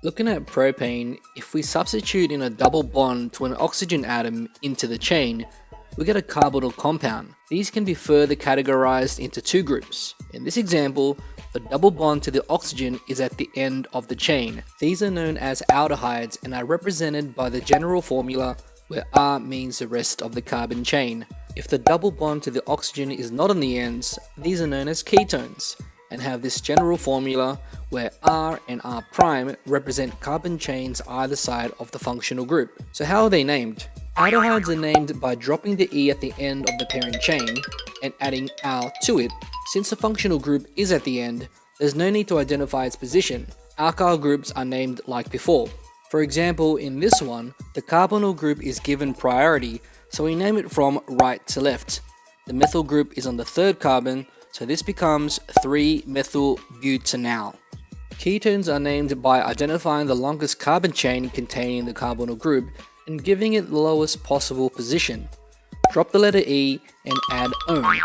Looking at propane, if we substitute in a double bond to an oxygen atom into the chain, we get a carbonyl compound. These can be further categorized into two groups. In this example, the double bond to the oxygen is at the end of the chain. These are known as aldehydes and are represented by the general formula where R means the rest of the carbon chain. If the double bond to the oxygen is not on the ends, these are known as ketones and have this general formula where R and R' represent carbon chains either side of the functional group. So how are they named? Aldehydes are named by dropping the E at the end of the parent chain and adding al to it. Since the functional group is at the end, there's no need to identify its position. Alkyl groups are named like before. For example, in this one, the carbonyl group is given priority, so we name it from right to left. The methyl group is on the third carbon, so this becomes 3-methylbutanol. Ketones are named by identifying the longest carbon chain containing the carbonyl group and giving it the lowest possible position. Drop the letter E and add -one.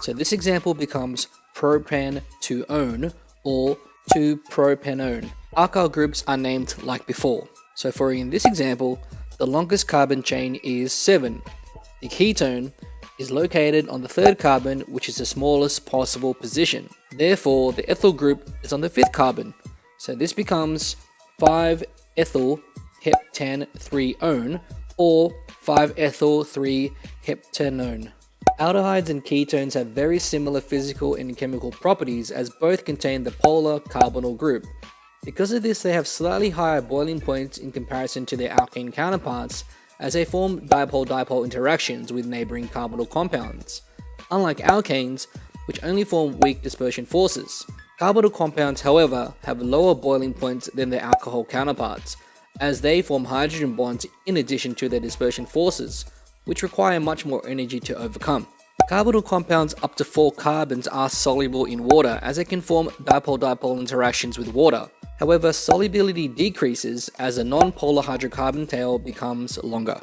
So this example becomes propan-2-one or 2-propanone. Alkyl groups are named like before. So for in this example, the longest carbon chain is 7. The ketone is located on the third carbon, which is the smallest possible position. Therefore, the ethyl group is on the fifth carbon. So this becomes 5-ethyl-heptan-3-one or 5-ethyl-3-heptanone. Aldehydes and ketones have very similar physical and chemical properties as both contain the polar carbonyl group. Because of this, they have slightly higher boiling points in comparison to their alkane counterparts, as they form dipole-dipole interactions with neighboring carbonyl compounds. Unlike alkanes, which only form weak dispersion forces. Carbonyl compounds, however, have lower boiling points than their alcohol counterparts, as they form hydrogen bonds in addition to their dispersion forces, which require much more energy to overcome. Carbonyl compounds up to 4 carbons are soluble in water, as they can form dipole-dipole interactions with water. However, solubility decreases as the non-polar hydrocarbon tail becomes longer.